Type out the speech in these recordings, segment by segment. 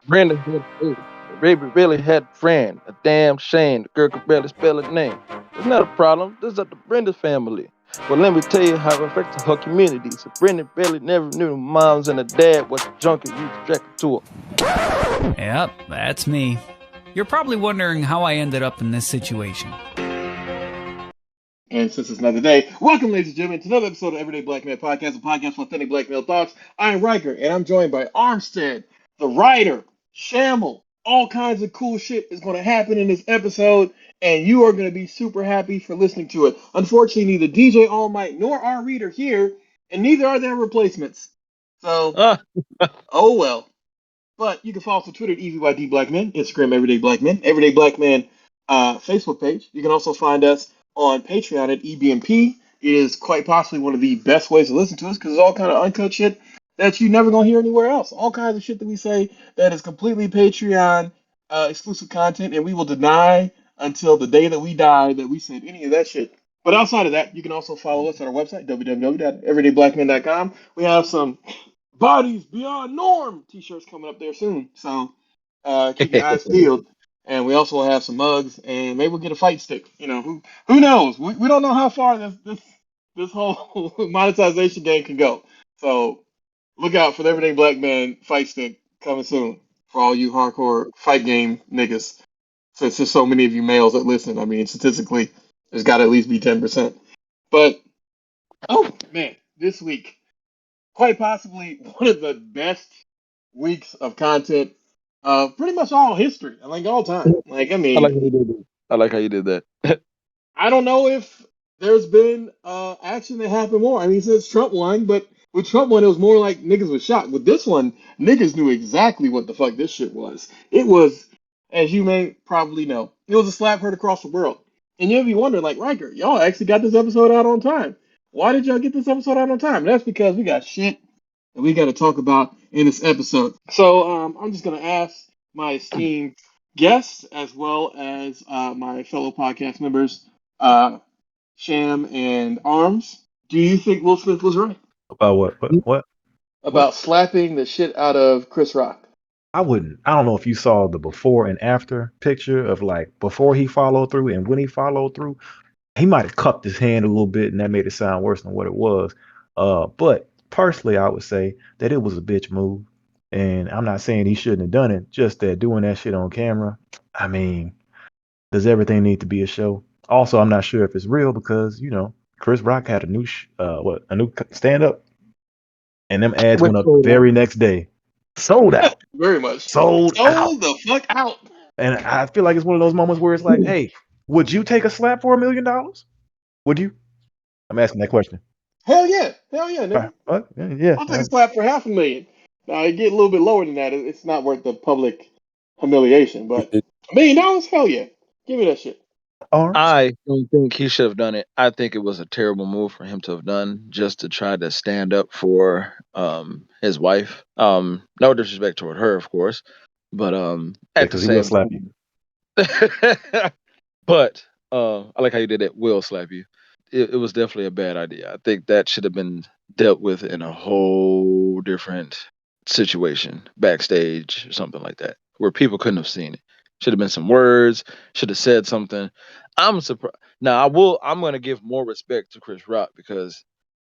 Brenda did it. Baby really had a friend. A damn shame. The girl could barely spell her name. It's not a problem. This is up to Brenda's family. Well, let me tell you how it affected her community. So Brenda barely never knew the moms and the dad was the junkie youth attracted to her. Yep, that's me. You're probably wondering how I ended up in this situation. And since it's another day, welcome, ladies and gentlemen, to another episode of Everyday Black Man Podcast, a podcast for authentic black male thoughts. I'm Riker, and I'm joined by Armstead, the writer, Shamel. All kinds of cool shit is going to happen in this episode, and you are going to be super happy for listening to it. Unfortunately, neither DJ All Might nor our reader here, and neither are their replacements. So, oh well. But you can follow us on Twitter at EVYDBlackmen, Instagram Everyday Black Men, Everyday Black Men Facebook page. You can also find us on Patreon at EBMP. It is quite possibly one of the best ways to listen to us because it's all kind of uncut shit that you're never going to hear anywhere else. All kinds of shit that we say that is completely Patreon exclusive content, and we will deny until the day that we die that we said any of that shit. But outside of that, you can also follow us on our website, www.everydayblackmen.com. We have some Bodies Beyond Norm t-shirts coming up there soon. So keep your eyes peeled. And we also have some mugs, and maybe we'll get a fight stick. You know, who knows? We don't know how far this whole monetization game can go. So look out for the Everyday Black Man fight stick coming soon for all you hardcore fight game niggas. Since there's so many of you males that listen, I mean, statistically, there's got to at least be 10%. But oh man, this week, quite possibly one of the best weeks of content pretty much all history, like all time. Like, I I like mean, how you did that. I like how you did that. I don't know if there's been action that happened more. I mean, since Trump won, but with Trump won, it was more like niggas was shocked. With this one, niggas knew exactly what the fuck this shit was. It was, as you may probably know, it was a slap heard across the world. And you'll be wondering, like, Riker, y'all actually got this episode out on time. Why did y'all get this episode out on time? And that's because we got shit that we got to talk about in this episode. So I'm just going to ask my esteemed guests as well as my fellow podcast members, uh, Sham and Arms. Do you think Will Smith was right About what? What? about slapping the shit out of Chris Rock? I wouldn't. I don't know if you saw the before and after picture of like before he followed through and when he followed through. He might have cupped his hand a little bit, and that made it sound worse than what it was. But personally, I would say that it was a bitch move, and I'm not saying he shouldn't have done it. Just that doing that shit on camera. I mean, does everything need to be a show? Also, I'm not sure if it's real because Chris Rock had a new a new stand up, and them ads Went went up the sold out. very next day. Sold out. Very much. Sold out. Sold the fuck out. And I feel like it's one of those moments where it's like, hey, would you take a slap for $1 million? Would you? I'm asking that question. Hell yeah. Hell yeah, nigga. What? Yeah. I'll take a slap for $500,000. Now, it get a little bit lower than that. It's not worth the public humiliation, but $1 million? Hell yeah. Give me that shit. Arms? I don't think he should have done it. I think it was a terrible move for him to have done just to try to stand up for his wife. No disrespect toward her, of course, but at the Because he will same slap you. time. But I like how you did that. Will slap you. It was definitely a bad idea. I think that should have been dealt with in a whole different situation, backstage or something like that, where people couldn't have seen it. Should have been some words. Should have said something. I'm surprised. Now I'm going to give more respect to Chris Rock because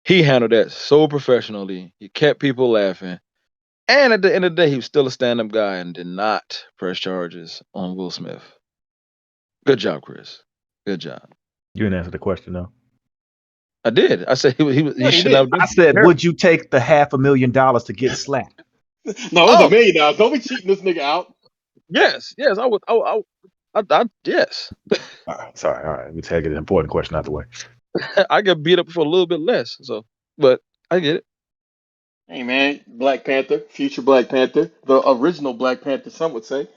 he handled that so professionally. He kept people laughing, and at the end of the day, he was still a stand-up guy and did not press charges on Will Smith. Good job, Chris. Good job. You didn't answer the question, though. I did. I said he Yeah, you should did. have. I said, would you take the $500,000 to get slapped? No, it was $1 million. Don't be cheating this nigga out. Yes, I would. Yes. Sorry. All right. Let me take an important question out the way. I get beat up for a little bit less. So, but I get it. Hey man, Black Panther, future Black Panther, the original Black Panther, some would say.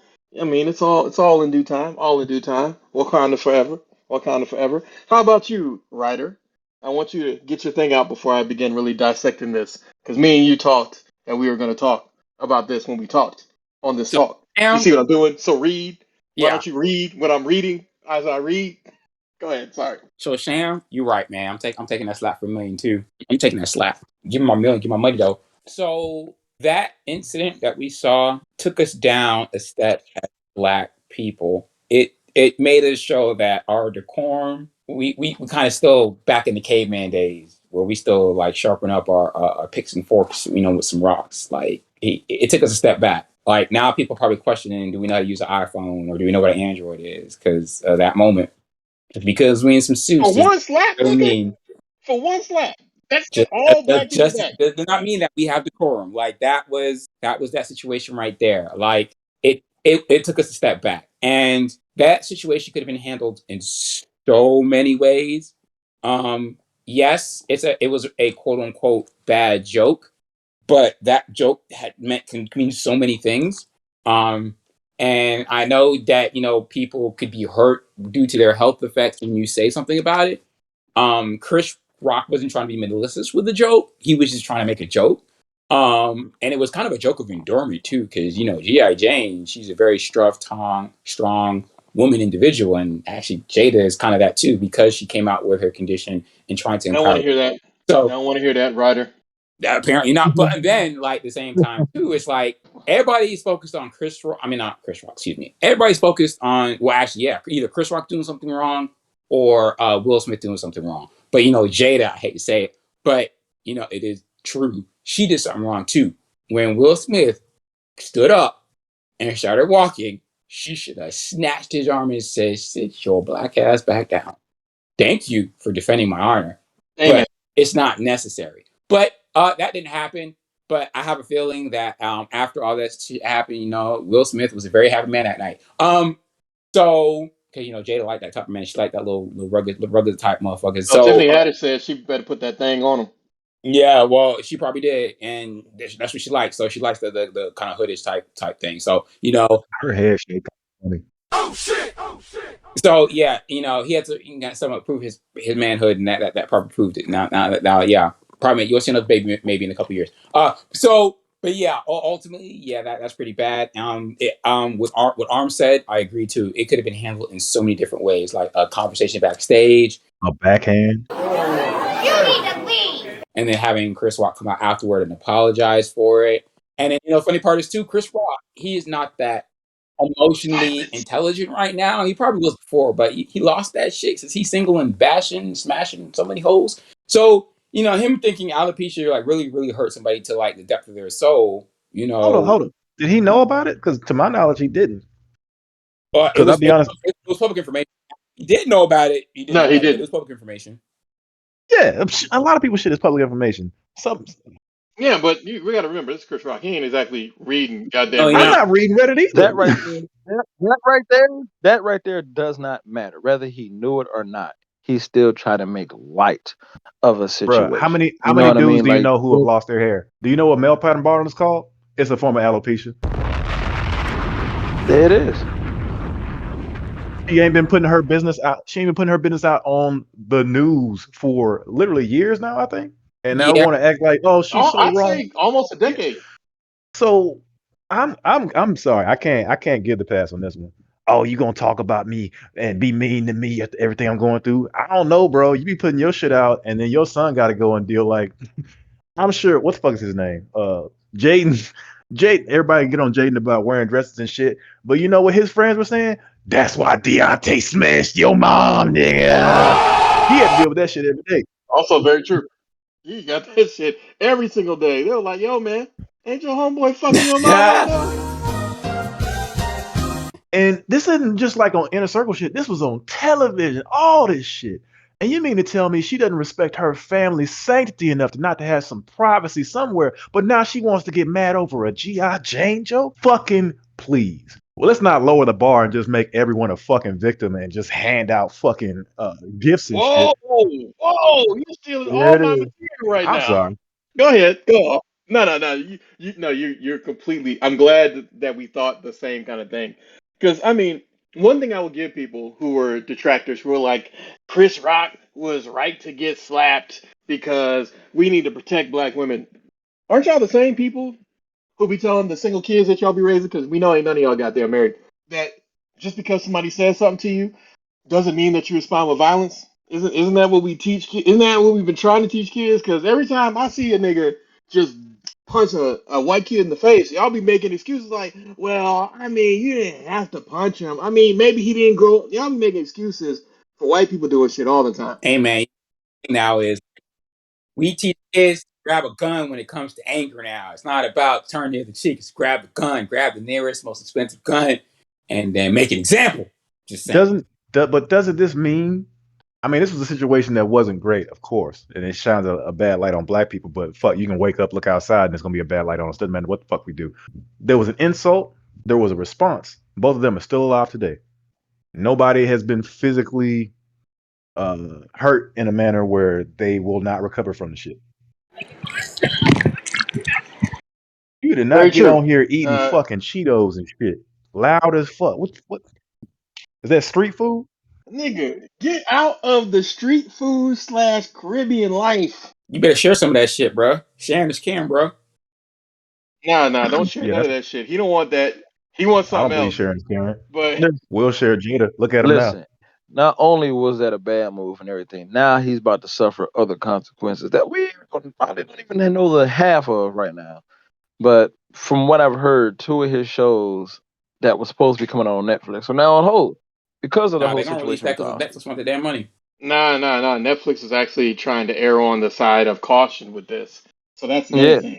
I mean, it's all in due time, all in due time. Wakanda forever, Wakanda forever. How about you, writer? I want you to get your thing out before I begin really dissecting this, because me and you talked, and we were going to talk about this when we talked on this So, talk. You see what I'm doing? So read. Why yeah. don't you read what I'm reading as I read? Go ahead. Sorry. So Sham, you're right, man. I'm taking that slap for $1 million too. I'm taking that slap. Give me my $1 million, give my money though. So that incident that we saw took us down a step as Black people. It made us show that our decorum, we kind of still back in the caveman days where we still like sharpen up our picks and forks, with some rocks. Like it took us a step back. Like now people probably questioning, do we know how to use an iPhone or do we know what an Android is? Because of that moment. Because we in some suits For does one slap, not nigga. mean For one slap. That just set all black people just back. does not mean that we have decorum. Like that was that situation right there. Like it took us a step back, and that situation could have been handled in so many ways. Yes, it was a quote unquote bad joke, but that joke can mean so many things. Um, and I know that people could be hurt due to their health effects when you say something about it. Chris Rock wasn't trying to be malicious with the joke. He was just trying to make a joke. And it was kind of a joke of endurement too, because G.I. Jane, she's a very strong woman individual, and actually Jada is kind of that too, because she came out with her condition and trying to I don't want empower. to hear that. I So don't want to hear that, Ryder. apparently not. But then, like at the same time too, it's like everybody's focused on Chris Rock. I mean, not Chris Rock. Excuse me. Everybody's focused on actually, yeah, either Chris Rock doing something wrong or Will Smith doing something wrong. But Jada, I hate to say it, but it is true. She did something wrong too. When Will Smith stood up and started walking, she should have snatched his arm and said, "Sit your black ass back down. Thank you for defending my honor, Amen. but it's not necessary." But that didn't happen. But I have a feeling that after all that shit happened, Will Smith was a very happy man that night. So because Jada liked that type of man, she liked that little rugged type motherfucker. So So Tiffany Haddish said she better put that thing on him. yeah, well, she probably did, and that's what she likes. So she likes the kind of hoodish type thing. So Her head shape. Funny. so yeah, he had to got someone prove his manhood, and that probably proved it. Now, yeah, probably you'll see another baby maybe in a couple years. But yeah, ultimately, yeah, that's pretty bad. What Arm said, I agree too. It could have been handled in so many different ways, like a conversation backstage, A backhand. and then having Chris Rock come out afterward and apologize for it. And then funny part is too, Chris Rock, he is not that emotionally Violence. intelligent right now. He probably was before, but he lost that shit since he's single and bashing, smashing so many holes. So, him thinking alopecia like really, really hurt somebody to like the depth of their soul, Hold on. Did he know about it? Because to my knowledge, he didn't. But Because I'll be honest. it was public information. He didn't know about it. He didn't No, know he about it, but it didn't. was public information. Yeah, a lot of people shit is public information. Yeah, but we got to remember, this is Chris Rock. He ain't exactly reading No, goddamn he I'm Reddit. not. not reading Reddit either. That right there, that right there does not matter. Whether he knew it or not, he still tried to make light of a Bruh, how situation. many You know what I dudes mean? do you Like know who have lost their hair? Do you know what male pattern balding is called? It's a form of alopecia. there it is. She ain't been putting her business out. She ain't been putting her business out on the news for literally years now, I think. And now Yeah. want to act like, oh, she's so I'd wrong. say almost a Yeah. decade. So I'm sorry. I can't give the pass on this one. Oh, you gonna talk about me and be mean to me after everything I'm going through? I don't know, bro. You be putting your shit out, and then your son got to go and deal like I'm sure. What the fuck is his name? Jaden. Jaden. Everybody get on Jaden about wearing dresses and shit. But you know what his friends were saying? That's why Deontay smashed your mom, nigga. He had to deal with that shit every day. Also very true. You got that shit every single day. They were like, yo, man, ain't your homeboy fucking your mom right now? And this isn't just like on inner circle shit. This was on television. All this shit. And you mean to tell me she doesn't respect her family's sanctity enough to not to have some privacy somewhere, but now she wants to get mad over a G.I. Jane joke? Fucking please. Well, let's not lower the bar and just make everyone a fucking victim and just hand out fucking gifts and Whoa, shit. whoa, you're stealing There all it my is. material right I'm now. sorry. Go ahead, go. No. No, you're completely. I'm glad that we thought the same kind of thing. Because I mean, one thing I would give people who were detractors who were like, Chris Rock was right to get slapped because we need to protect black women. Aren't y'all the same people who be telling the single kids that y'all be raising? Because we know ain't none of y'all got there married. That just because somebody says something to you doesn't mean that you respond with violence. Isn't that what we teach? Isn't that what we've been trying to teach kids? Because every time I see a nigga just punch a white kid in the face, y'all be making excuses like, well, I mean, you didn't have to punch him. I mean, maybe he didn't grow. Y'all be making excuses for white people doing shit all the time. Hey man, now is we teach kids to grab a gun when it comes to anger now. It's not about turn the other cheek. It's grab the gun, grab the nearest, most expensive gun, and then make an example. Just saying. But doesn't this mean? I mean, this was a situation that wasn't great, of course, and it shines a bad light on black people. But fuck, you can wake up, look outside, and it's gonna be a bad light on us. Doesn't matter what the fuck we do. There was an insult. There was a response. Both of them are still alive today. Nobody has been physically hurt in a manner where they will not recover from the shit. You did Very not get true. on here eating Uh, fucking Cheetos and shit, loud as fuck. What is that street food? Nigga, get out of the street food slash Caribbean life. You better share some of that shit, bro. Sharing is can, bro. Nah, don't share Yeah, none that's. of that shit. He don't want that. He wants I don't something believe else. Sharon's Karen. But Lis- Will share Jada. Look at him now. Listen, not only was that a bad move and everything, now he's about to suffer other consequences that we probably don't even know the half of right now. But from what I've heard, two of his shows that was supposed to be coming out on Netflix are now on hold because of the Nah, whole they gonna release situation that with the because Oscars. Netflix wanted their money. nah. Netflix is actually trying to err on the side of caution with this. So that's the other Yeah, thing.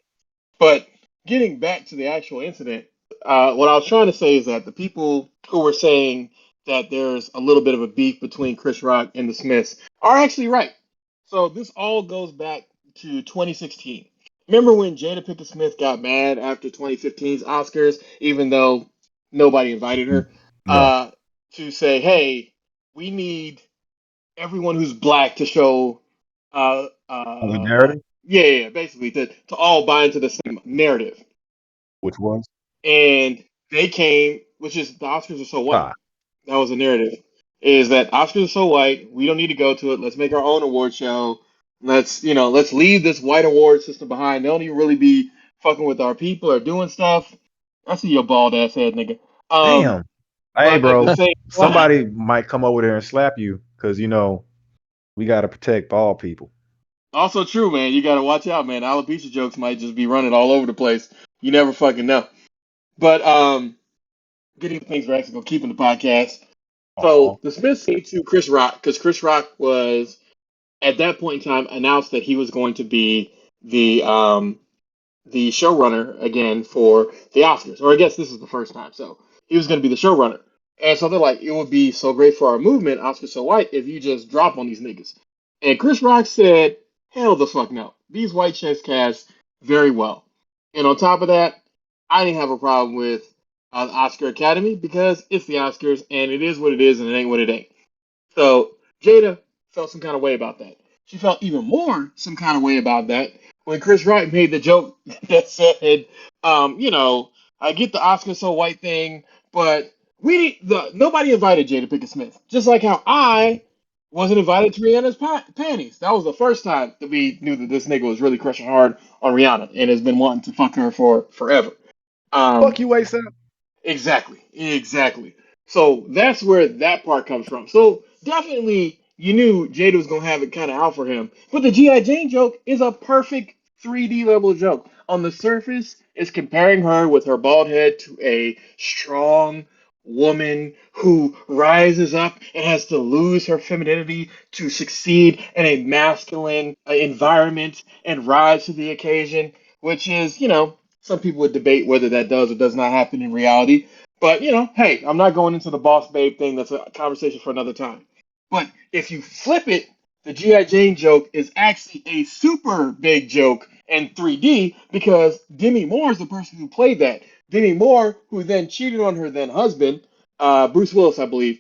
But getting back to the actual incident, what I was trying to say is that the people who were saying that there's a little bit of a beef between Chris Rock and the Smiths are actually right. So this all goes back to 2016. Remember when Jada Pinkett Smith got mad after 2015's Oscars, even though nobody invited her, No. uh, to say, "Hey, we need everyone who's black to show Solidarity, basically to all buy into the same narrative." which was And they came, which is the Oscars are so white. pie. That was the narrative. Is that Oscars are so white, we don't need to go to it. Let's make our own award show. Let's leave this white award system behind. They don't even really be fucking with our people or doing stuff. I see your bald ass head, nigga. Damn. Hey, But at the bro. same time, Somebody might come over there and slap you because we got to protect all people. also true, man. You gotta watch out, man. Alopecia jokes might just be running all over the place. You never fucking know. But getting things back to go keeping the podcast. Oh, So the Smiths came to Chris Rock because Chris Rock was at that point in time announced that he was going to be the showrunner again for the Oscars, or I guess this is the first time. So he was going to be the showrunner, and so they're like, it would be so great for our movement, Oscar so white, if you just drop on these niggas. And Chris Rock said, hell the fuck no. These white chicks cast very well, and on top of that, I didn't have a problem with the Oscar Academy because it's the Oscars and it is what it is and it ain't what it ain't. So Jada felt some kind of way about that. She felt even more some kind of way about that when Chris Rock made the joke that said, I get the Oscar so white thing, but nobody invited Jada Pinkett Smith. Just like how I wasn't invited to Rihanna's panties. That was the first time that we knew that this nigga was really crushing hard on Rihanna and has been wanting to fuck her for forever. Um, fuck you, ASAP. Exactly. So that's where that part comes from. So definitely you knew Jada was gonna have it kind of out for him. But the G.I. Jane joke is a perfect 3D level joke. On the surface, it's comparing her with her bald head to a strong woman who rises up and has to lose her femininity to succeed in a masculine environment and rise to the occasion, which is, some people would debate whether that does or does not happen in reality. But, hey, I'm not going into the boss babe thing. That's a conversation for another time. But if you flip it, the G.I. Jane joke is actually a super big joke in 3D because Demi Moore is the person who played that. Demi Moore, who then cheated on her then husband, Bruce Willis, I believe,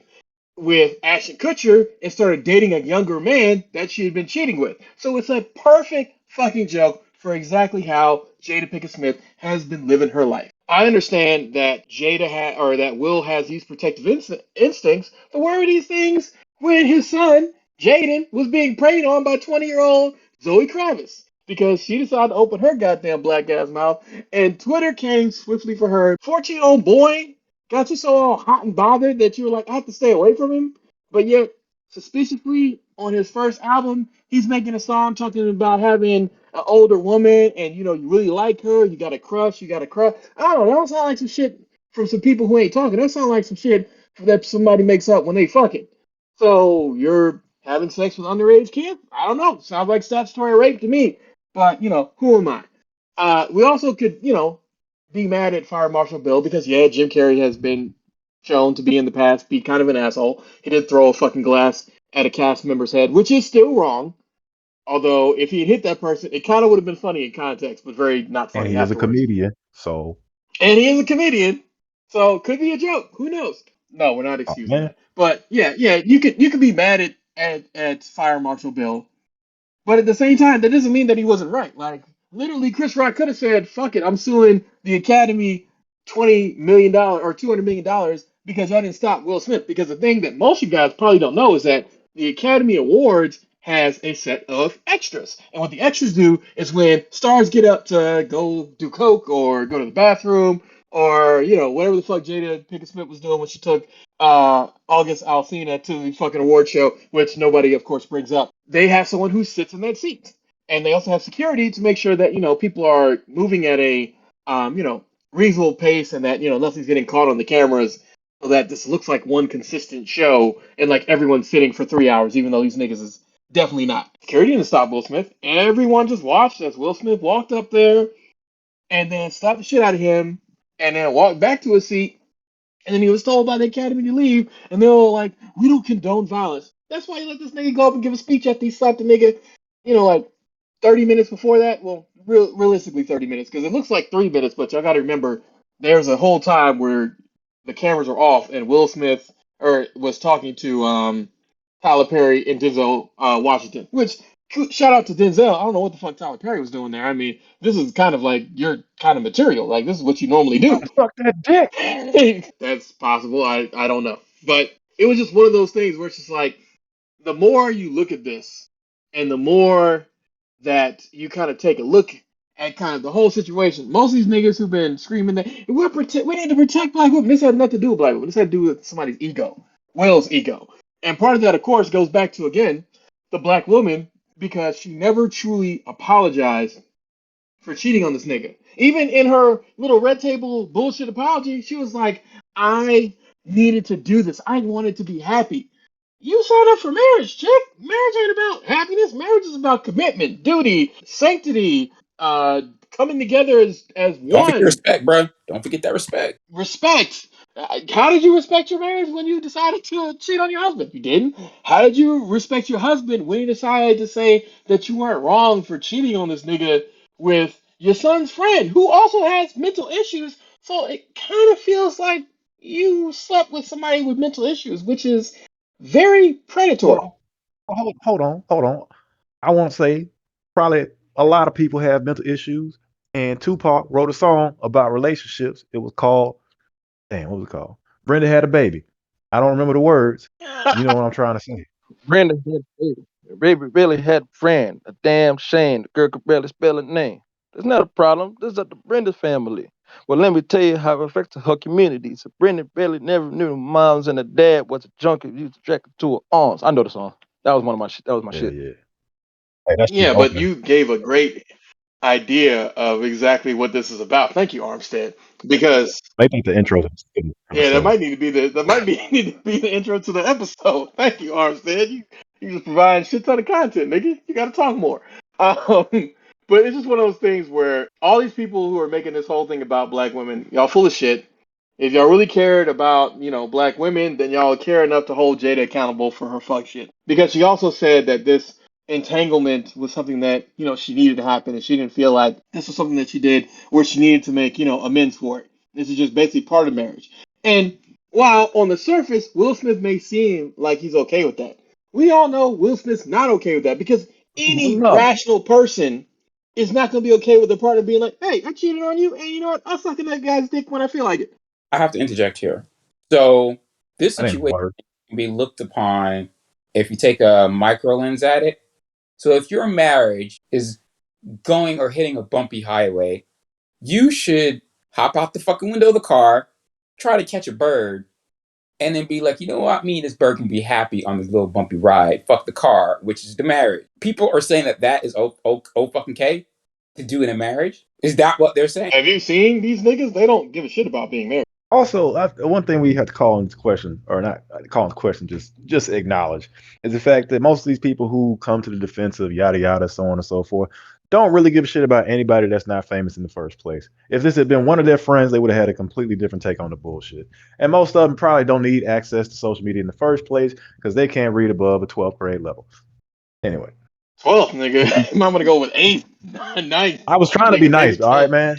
with Ashton Kutcher and started dating a younger man that she had been cheating with. So it's a perfect fucking joke for exactly how Jada Pinkett Smith has been living her life. I understand that that Will has these protective instincts, but where were these things when his son Jaden was being preyed on by 20-year-old Zoe Kravitz? Because she decided to open her goddamn black ass mouth, and Twitter came swiftly for her. 14-year-old boy got you so all hot and bothered that you were like, I have to stay away from him. But yet, suspiciously, on his first album, he's making a song talking about having an older woman and you really like her, you got a crush, I don't know, that don't sound like some shit from some people who ain't talking. That sounds like some shit that somebody makes up when they fucking. So you're having sex with underage kids? I don't know. Sounds like statutory rape to me. But who am I? We also could, be mad at Fire Marshal Bill because yeah, Jim Carrey has been shown to be in the past be kind of an asshole. He did throw a fucking glass at a cast member's head, which is still wrong. Although if he had hit that person, it kind of would have been funny in context, but very not And funny he is a afterwards. comedian, so And he is a comedian, so could be a joke. Who knows? No, we're not oh excusing man, that. But yeah, you could be mad at Fire Marshal Bill, but at the same time, that doesn't mean that he wasn't right. Like literally, Chris Rock could have said, "Fuck it, I'm suing the Academy $20 million or $200 million because y'all didn't stop Will Smith." Because the thing that most of you guys probably don't know is that the Academy Awards has a set of extras, and what the extras do is when stars get up to go do coke or go to the bathroom or whatever the fuck Jada Pinkett Smith was doing when she took August Alsina to the fucking award show, which nobody, of course, brings up. They have someone who sits in that seat, and they also have security to make sure that people are moving at a reasonable pace, and that nothing's getting caught on the cameras, so that this looks like one consistent show, and like everyone's sitting for 3 hours, even though these niggas is definitely not. Security didn't stop Will Smith. Everyone just watched as Will Smith walked up there, and then slapped the shit out of him, and then walked back to his seat, and then he was told by the Academy to leave, and they were like, "We don't condone violence." That's why you let this nigga go up and give a speech after he slapped the nigga, like 30 minutes before that. Well, realistically 30 minutes, because it looks like 3 minutes, but y'all got to remember there's a whole time where the cameras are off, and Will Smith was talking to Tyler Perry and Denzel Washington, which shout out to Denzel. I don't know what the fuck Tyler Perry was doing there. I mean, this is kind of like your kind of material. Like this is what you normally you about do. to suck that dick. That's possible. I don't know. But it was just one of those things where it's just like the more you look at this and the more that you kind of take a look at kind of the whole situation, most of these niggas who've been screaming that we need to protect black women. This had nothing to do with black women. This had to do with somebody's ego, Will's ego. And part of that, of course, goes back to again the black woman because she never truly apologized for cheating on this nigga. Even in her little red table bullshit apology, she was like, I needed to do this. I wanted to be happy. You signed up for marriage, chick. Marriage ain't about happiness. Marriage is about commitment, duty, sanctity, coming together as Don't forget one. respect, bro. Don't forget that respect. Respect. How did you respect your marriage when you decided to cheat on your husband? You didn't. How did you respect your husband when you decided to say that you weren't wrong for cheating on this nigga with your son's friend who also has mental issues? So it kind of feels like you slept with somebody with mental issues, which is very predatory. Well, hold on. I want to say probably a lot of people have mental issues, and Tupac wrote a song about relationships. It was called, damn, what was it called? Brenda had a baby. I don't remember the words. You know what I'm trying to say. Brenda had a baby. The baby really had a friend. A damn shame. The girl could barely spell her name. That's not a problem. This is up to Brenda's family. Well, let me tell you how it affects her community. So Brenda barely never knew the moms and the dad was a junkie who used to drag her to her arms. I know the song. That was one of my shit. That was my Yeah, shit. yeah. Hey, that shit Yeah, but open. you gave a great idea of exactly what this is about. Thank you, Armstead, because They think the intro is kind of yeah, that slow. might need to be need to be the intro to the episode. Thank you, Armstead. You just provide shit ton of content, nigga. You got to talk more. Um, but it's just one of those things where all these people who are making this whole thing about black women, y'all full of shit. If y'all really cared about black women, then y'all care enough to hold Jada accountable for her fuck shit. Because she also said that this entanglement was something that she needed to happen, and she didn't feel like this was something that she did where she needed to make amends for it. This is just basically part of marriage. And while on the surface, Will Smith may seem like he's okay with that, we all know Will Smith's not okay with that because any No. rational person is not going to be okay with their partner being like, hey, I cheated on you, and you know what? I'll suck in that guy's dick when I feel like it. I have to interject here. So this That ain't a situation word. can be looked upon if you take a micro lens at it. So if your marriage is going or hitting a bumpy highway, you should hop out the fucking window of the car, try to catch a bird, and then be like, you know what, me and this bird can be happy on this little bumpy ride. Fuck the car, which is the marriage. People are saying that that is oh fucking K to do in a marriage. Is that what they're saying? Have you seen these niggas? They don't give a shit about being married. Also, one thing we have to call into question, or not call into question, just acknowledge, is the fact that most of these people who come to the defense of yada yada, so on and so forth, don't really give a shit about anybody that's not famous in the first place. If this had been one of their friends, they would have had a completely different take on the bullshit. And most of them probably don't need access to social media in the first place because they can't read above a 12th grade level. Anyway, 12, nigga. I'm gonna go with 8, 9, I was trying to be nigga, maybe nice, all 10. right, man.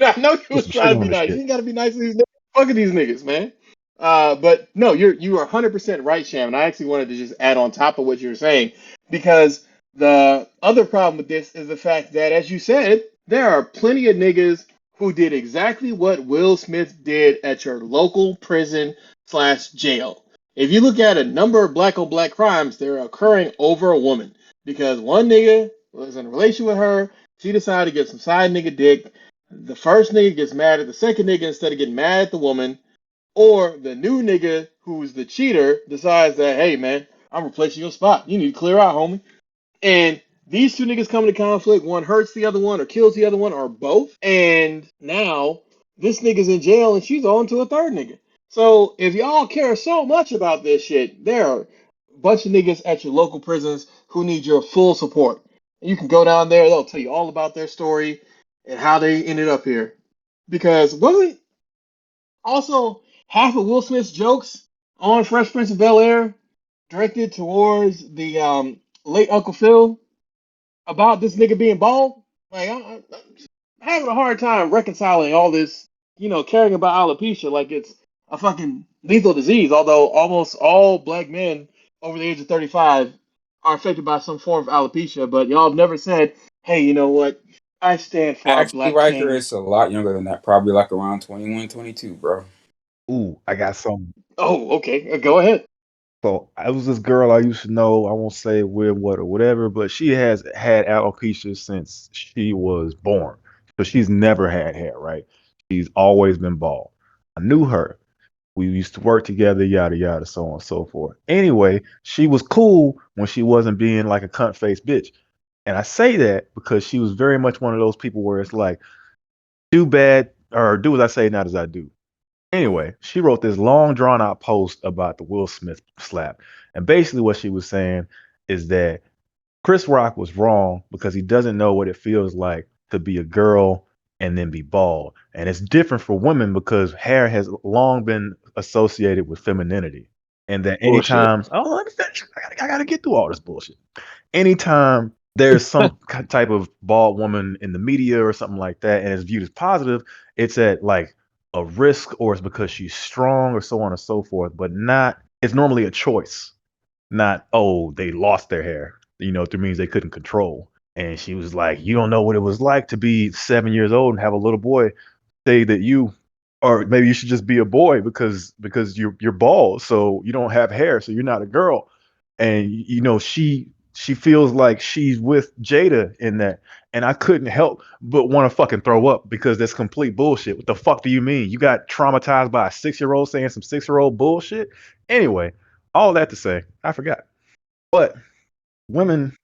I know you Put was some shit trying to on be this nice. You shit. ain't gotta be nice to these niggas. Fucking these niggas, man. But no, you are 100% right, Sham. And I actually wanted to just add on top of what you were saying because the other problem with this is the fact that, as you said, there are plenty of niggas who did exactly what Will Smith did at your local prison slash jail. If you look at a number of black on black crimes, they're occurring over a woman because one nigga was in a relationship with her. She decided to get some side nigga dick. The first nigga gets mad at the second nigga instead of getting mad at the woman. Or the new nigga who's the cheater decides that, hey man, I'm replacing your spot. You need to clear out, homie. And these two niggas come into conflict. One hurts the other one or kills the other one or both. And now this nigga's in jail and she's on to a third nigga. So if y'all care so much about this shit, there are a bunch of niggas at your local prisons who need your full support. And you can go down there, they'll tell you all about their story and how they ended up here. Because wasn't also half of Will Smith's jokes on Fresh Prince of Bel Air directed towards the late Uncle Phil about this nigga being bald? Like, I'm having a hard time reconciling all this, caring about alopecia like it's a fucking lethal disease, although almost all black men over the age of 35 are affected by some form of alopecia, but y'all have never said, hey, you know what? I stand for our Actually, black Riker king. is a lot younger than that, probably like around 21, 22, bro. Ooh, I got some. Oh, okay. Go ahead. So I was this girl I used to know. I won't say where, what, or whatever, but she has had alopecia since she was born. So she's never had hair, right? She's always been bald. I knew her. We used to work together, yada yada, so on and so forth. Anyway, she was cool when she wasn't being like a cunt faced bitch. And I say that because she was very much one of those people where it's like, do bad or do as I say, not as I do. Anyway, she wrote this long drawn out post about the Will Smith slap. And basically what she was saying is that Chris Rock was wrong because he doesn't know what it feels like to be a girl and then be bald. And it's different for women because hair has long been associated with femininity. And that Bullshit. anytime, oh, let me finish. I gotta get through all this bullshit. Anytime there's some type of bald woman in the media or something like that, and it's viewed as positive, it's at like a risk or it's because she's strong or so on and so forth, but not, it's normally a choice, not, oh, they lost their hair, through means they couldn't control. And she was like, you don't know what it was like to be 7 years old and have a little boy say that you, or maybe you should just be a boy because you're bald, so you don't have hair, so you're not a girl. And she feels like she's with Jada in that. And I couldn't help but want to fucking throw up because that's complete bullshit. What the fuck do you mean? You got traumatized by a 6-year-old saying some 6-year-old bullshit? Anyway, all that to say, I forgot. But women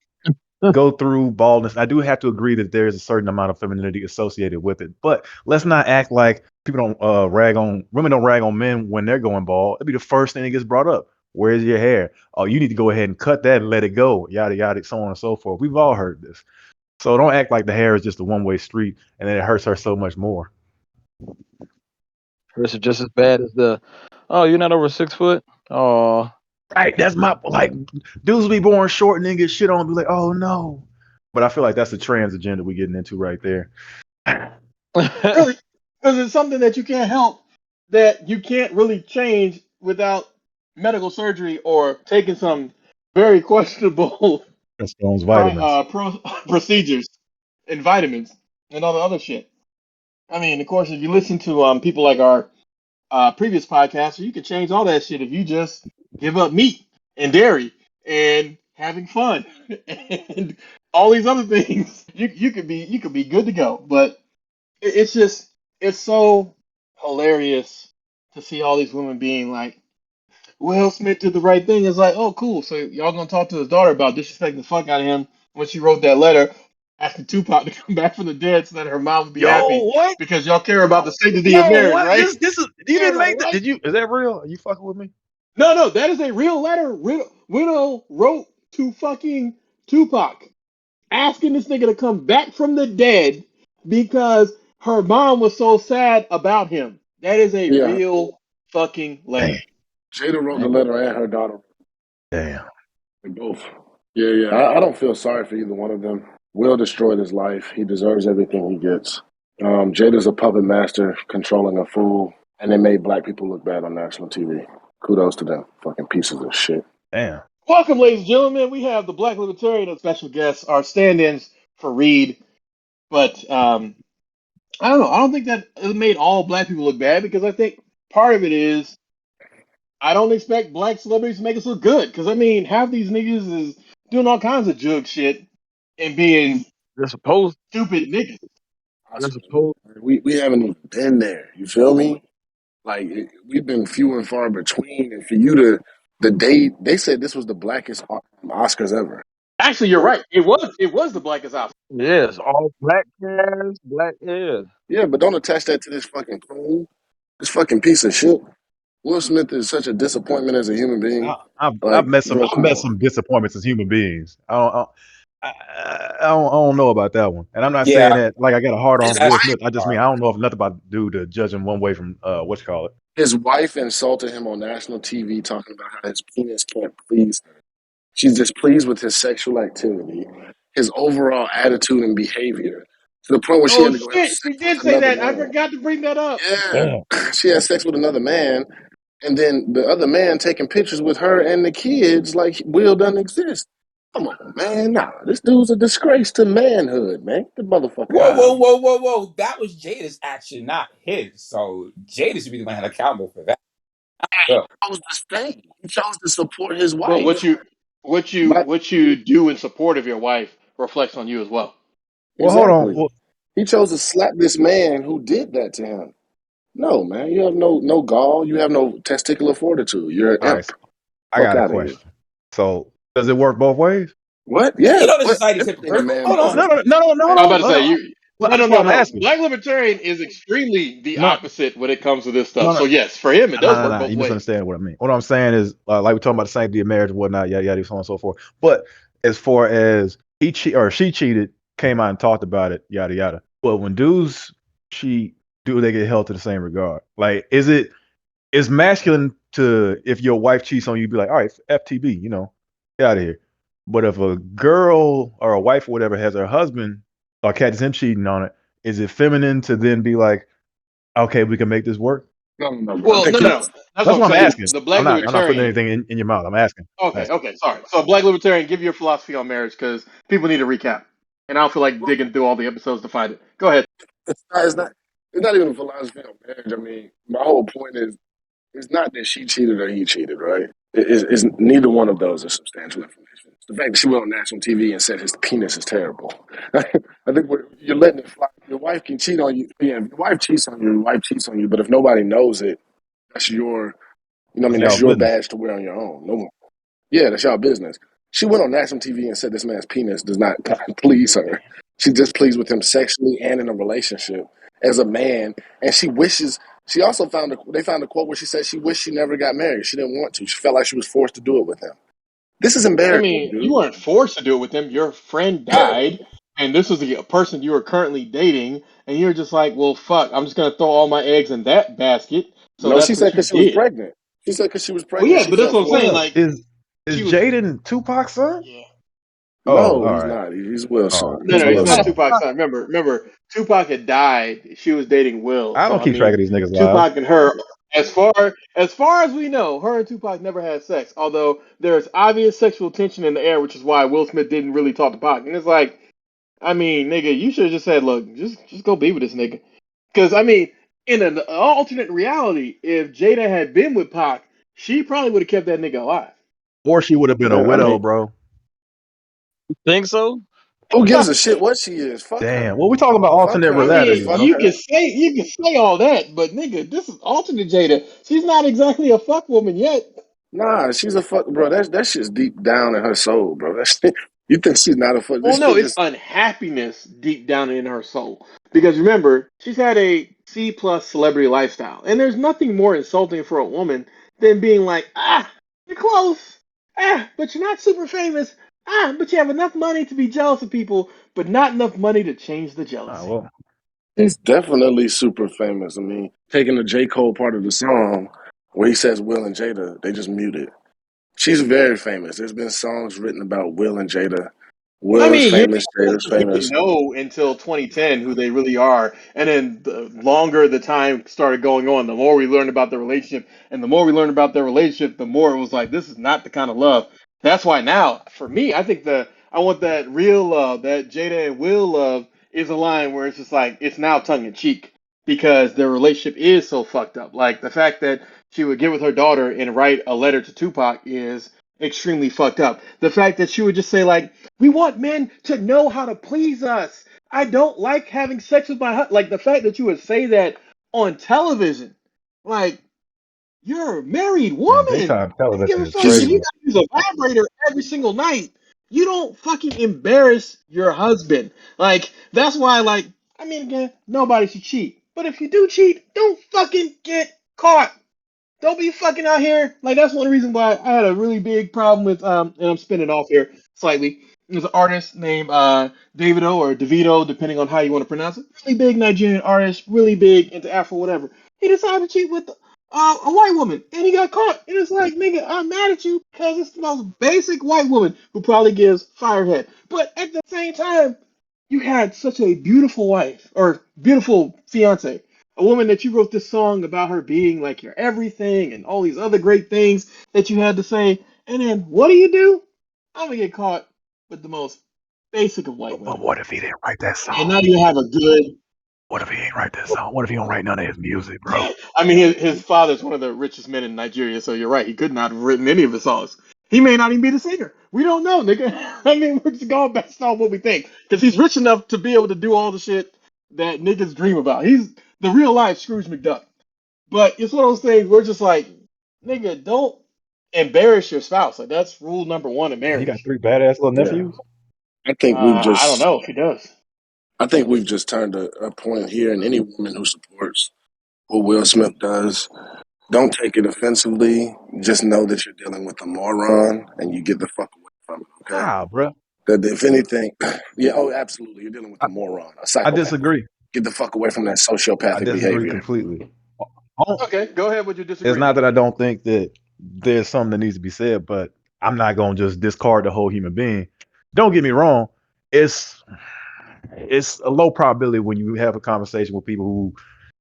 go through baldness. I do have to agree that there's a certain amount of femininity associated with it. But let's not act like people don't rag on women don't rag on men when they're going bald. It'd be the first thing that gets brought up. Where's your hair? Oh, you need to go ahead and cut that and let it go. Yada yada, so on and so forth. We've all heard this. So don't act like the hair is just a one-way street and then it hurts her so much more. Hers are just as bad as the. Oh, you're not over 6 foot. Oh. Right, that's my like dudes be born short and then get shit on and be like, oh no. But I feel like that's the trans agenda we getting into right there. Really, because it's something that you can't help, that you can't really change without medical surgery or taking some very questionable That's those vitamins. procedures and vitamins and all the other shit. I mean, of course, if you listen to people like our previous podcasts, you can change all that shit if you just give up meat and dairy and having fun and all these other things. You could be good to go, but it's just it's so hilarious to see all these women being like, Will Smith did the right thing. It's like, oh, cool. So y'all gonna talk to his daughter about disrespecting the fuck out of him when she wrote that letter asking Tupac to come back from the dead so that her mom would be happy Yo, what? because y'all care about the sanctity of Yo, marriage, what? right? This is you Yeah, didn't like make that. what? Did you? Is that real? Are you fucking with me? No, no, that is a real letter. Widow wrote to fucking Tupac asking this nigga to come back from the dead because her mom was so sad about him. That is a Yeah, real fucking Damn, letter. Jada wrote the damn, letter and her daughter. damn. They both. Yeah, yeah. I don't feel sorry for either one of them. Will destroyed his life. He deserves everything he gets. Jada's a puppet master controlling a fool, and they made black people look bad on national TV. Kudos to them. Fucking pieces of shit. Damn. Welcome, ladies and gentlemen. We have the Black Libertarian and special guests, our stand-ins for Reed. But I don't know. I don't think that it made all black people look bad because I think part of it is I don't expect black celebrities to make us look good. Because I mean, half these niggas is doing all kinds of jug shit and being They're supposed. stupid niggas. They're Oscar, supposed. we haven't even been there. You feel me? Like we've been few and far between, and for you to the day they said this was the blackest Oscars ever. Actually, you're right. It was the blackest Oscar. Yes, all black cast, black. Yeah. Yeah, but don't attach that to this fucking coon. This fucking piece of shit. Will Smith is such a disappointment as a human being. I've Like, met some bro, I've come met on. some disappointments as human beings. I don't know about that one. And I'm not saying Yeah, that like I got a hard on His for Will that's Smith. wife, I just mean hard. I don't know if nothing about the dude to judge him one way from what you call it. his wife insulted him on national TV, talking about how his penis can't please her. She's displeased with his sexual activity, his overall attitude and behavior, to the point where she Oh had to go have shit, sex she did with say another that. I man. forgot to bring that up. Yeah, Damn. she had sex with another man, and then the other man taking pictures with her and the kids like Will doesn't exist. Come on, man. Nah, this dude's a disgrace to manhood, man. Get the motherfucker Whoa, out of whoa, here. whoa, whoa, whoa. That was Jada's action, not his. So Jada should be the one held accountable for that. So, He chose to stay. He chose to support his But wife. But what you do in support of your wife reflects on you as well. Well, hold on. exactly. Well, He chose to slap this man who did that to him. No, man. You have no gall. You have no testicular fortitude. You're an all right. imp. So I Fuck got a out of here. question. So does it work both ways? What? you Yeah. know, the What? society typically Everything a works. man Hold on. does No, is no, no, no, no, I'm about man. to no, say no. you. Well, No, no, that's why no, I'm no. asking. Black libertarian is extremely the No, opposite when it comes to this no, stuff. no, So yes, for him it no, does no, work no. both You ways. misunderstand what I mean. What I'm saying is, like we're talking about the sanctity of marriage and whatnot, yada yada, so on and so forth. But as far as or she cheated, came out and talked about it, yada yada. But when dudes cheat, do they get held to the same regard? Like, is masculine to if your wife cheats on you, be like, all right, FTB, get out of here. But if a girl or a wife or whatever has her husband or catches him cheating on it, is it feminine to then be like, okay, we can make this work? No, no, no, bro. I Well, think no, he no, no. was. That's what That's I'm what I'm saying. asking. The I'm black not putting libertarian. anything in your mouth. I'm asking. Okay, okay, sorry. So black libertarian, give your philosophy on marriage because people need a recap, and I don't feel like digging through all the episodes to find it. Go ahead. It's not. It's not. It's not even a philosophy of marriage. I mean, my whole point is, it's not that she cheated or he cheated, right? It's neither one of those are substantial information. It's the fact that she went on national TV and said his penis is terrible. I think you're letting it fly. Your wife can cheat on you. Yeah, if your wife cheats on you, your wife cheats on you. But if nobody knows it, that's your, I That's mean, y'all that's your business. badge to wear on your own. No one. Yeah, that's y'all business. She went on national TV and said this man's penis does not please her. She's just pleased with him sexually and in a relationship as a man. And she wishes. She also they found a quote where she said she wished she never got married. She didn't want to. She felt like she was forced to do it with him. This is I embarrassing, mean, you dude. weren't forced to do it with him. Your friend died, and this was the person you were currently dating, and you're just like, well, fuck, I'm just gonna throw all my eggs in that basket. So No, she that's said what you because she was did. pregnant. She said because she was Well, pregnant, yeah, she but that's felt what I'm forced saying. Hold up. to. Like, Is she was, Jaden Tupac's son? yeah. Oh, No, all he's right. not. He's Will's All right. son. No, He's no, he's Will's not All right. son. Tupac's son. Remember, Tupac had died. She was dating Will. I So don't I keep track mean, of these niggas' lives. Tupac and her, as far as we know, her and Tupac never had sex. Although there's obvious sexual tension in the air, which is why Will Smith didn't really talk to Pac. And it's like, I mean, nigga, you should have just said, look, just go be with this nigga. Because I mean, in an alternate reality, if Jada had been with Pac, she probably would have kept that nigga alive. Or she would have been a I widow, mean, bro. Think so? who gives a shit what she is? Fuck Damn. her. Well, we talking about Fuck alternate I her. reality, mean, Fuck bro. her. you can say all that, but nigga, this is alternate Jada. She's not exactly a fuck woman yet. Nah, she's a fuck, bro. That shit's deep down in her soul, bro. You think she's not a fuck? Well, This no, shit it's just unhappiness deep down in her soul. Because remember, she's had a C plus celebrity lifestyle, and there's nothing more insulting for a woman than being like, you're close, but you're not super famous, but you have enough money to be jealous of people, but not enough money to change the jealousy. Well, he's definitely super famous. I mean, taking the J. Cole part of the song where he says Will and Jada, they just muted. She's very famous. There's been songs written about Will and Jada. I Will is mean, you're famous, not Jada's supposed to really famous. know until 2010 who they really are. And then the longer the time started going on, the more we learned about the relationship. And the more we learned about their relationship, the more it was like, this is not the kind of love. That's why now, for me, I think I want that real love, that Jada and Will love is a line where it's just like, it's now tongue in cheek because their relationship is so fucked up. Like the fact that she would get with her daughter and write a letter to Tupac is extremely fucked up. The fact that she would just say, like, we want men to know how to please us. I don't like having sex with my husband. Like the fact that you would say that on television, like you're a married man, woman. daytime You give television a is fuck if She's you crazy. gotta use a vibrator every single night. You don't fucking embarrass your husband. Like that's why, like, I mean, again, nobody should cheat. But if you do cheat, don't fucking get caught. Don't be fucking out here. Like that's one reason why I had a really big problem with and I'm spinning off here slightly. There's an artist named Davido or Davido, depending on how you want to pronounce it. Really big Nigerian artist, really big into Afro, whatever. He decided to cheat with a white woman, and he got caught. And it's like, nigga, I'm mad at you because it's the most basic white woman who probably gives firehead. But at the same time, you had such a beautiful wife or beautiful fiance, a woman that you wrote this song about her being like your everything and all these other great things that you had to say. And then what do? I'm gonna get caught with the most basic of white But women. what if he didn't write that And song? now you have a good. What if he ain't write that song? What if he don't write none of his music, bro? I mean, his father's one of the richest men in Nigeria, so you're right. He could not have written any of his songs. He may not even be the singer. We don't know, nigga. I mean, we're just going based on what we think. Because he's rich enough to be able to do all the shit that niggas dream about. He's the real life Scrooge McDuck. But it's one of those things we're just like, nigga, don't embarrass your spouse. Like that's rule number one in And he got marriage. 3 badass little yeah. nephews. I think we've I don't just know if he does. I think we've just turned a point here, and any woman who supports what Will Smith does, don't take it offensively. Just know that you're dealing with a moron, and you get the fuck away from it. Okay. Nah, bro. That if anything, yeah, oh, absolutely, you're dealing with a moron, a I psychopath. disagree. Get the fuck away from that I sociopathic disagree behavior. completely. Oh, Okay, go ahead with your it's disagreement. not that I don't think that there's something that needs to be said, but I'm not gonna just discard the whole human being. Don't get me wrong. It's it's a low probability when you have a conversation with people who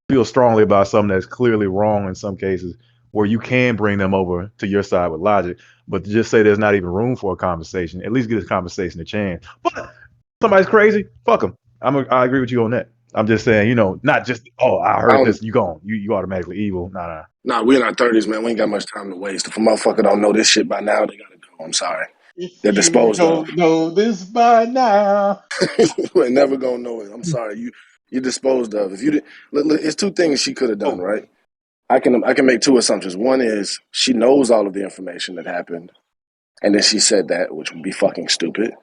feel strongly about something that's clearly wrong in some cases, where you can bring them over to your side with logic. But to just say there's not even room for a conversation, at least give this conversation a chance. But somebody's crazy, fuck them. I agree with you on that. I'm just saying, not just I I heard don't. this, you gone, you automatically evil. Nah. Nah, we're in our 30s, man. We ain't got much time to waste. If a motherfucker don't know this shit by now, they gotta go. I'm sorry. If They're you disposed of. don't know this by now. You ain't never gonna know it. I'm sorry. You're disposed of. If you did, look, it's two things she could have done, Oh, right? I can make two assumptions. One is she knows all of the information that happened, and then she said that, which would be fucking stupid.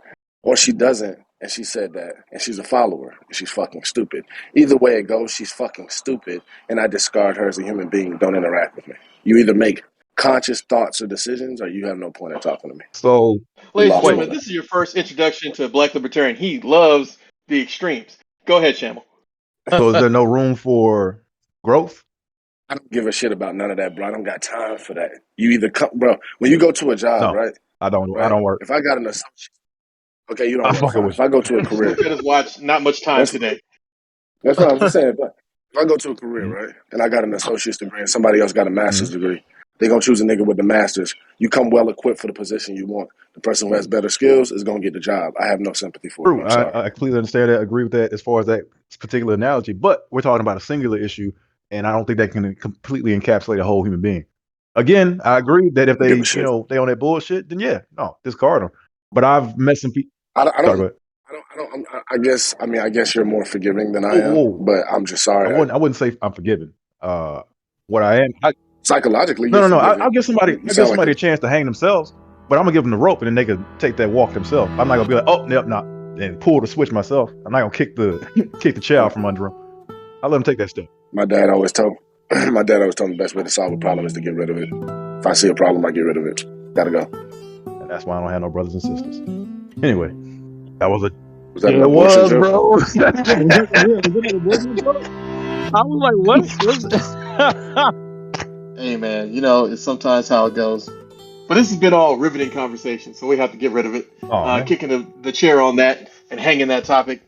Or she doesn't, and she said that, and she's a follower, and she's fucking stupid. Either way it goes, she's fucking stupid, and I discard her as a human being. Don't interact with me. You either make conscious thoughts or decisions, or you have no point in talking to me. so You Ladies and lost, wait. gentlemen, brother. this is your first introduction to Black Libertarian. He loves the extremes. Go ahead, Shamel. So is there no room for growth? I don't give a shit about none of that, bro. I don't got time for that. You either come, bro. When you go to a job, No, right? I don't. I Right. don't work. If I got an associate, okay, you don't I'm work fucking fine. with If I go to a You just career, looked at his watch. Not much time that's fine. today. That's what I'm just saying. If I go to a career, you. right, and I got an associate's degree and somebody else got a Mm-hmm. master's degree, they gonna choose a nigga with the master's. You come well equipped for the position you want. The person who has better skills is gonna get the job. I have no sympathy for it. True. I'm sorry. I completely understand that. Agree with that as far as that particular analogy. But we're talking about a singular issue, and I don't think that can completely encapsulate a whole human being. Again, I agree that if I don't give they, a shit. they on that bullshit, then yeah, no, discard them. But I've met some people. I don't. I Sorry, don't. but I guess. I mean, I guess you're more forgiving than I whoa, am, whoa, but I'm just I sorry. wouldn't. I wouldn't say I'm forgiven. What I am. Psychologically, No, you're no, no. forgiven. I'll give somebody. You I'll give sound like somebody a chance to hang themselves, but I'm gonna give them the rope, and then they can take that walk themselves. I'm not gonna be like, oh, nope, not, and pull the switch myself. I'm not gonna kick the chair out from under them. I'll let them take that step. my dad always told my dad always told me the best way to solve a problem is to get rid of it. If I see a problem, I get rid of it. Gotta go. And that's why I don't have no brothers and sisters. Anyway, that was a. Was that Yeah, an it abortion was, joke? bro. Was that an abortion joke? I was like, what? Hey man, you know, it's sometimes how it goes. But this has been all riveting conversation, so we have to get rid of it. Oh man. Kicking the chair on that and hanging that topic.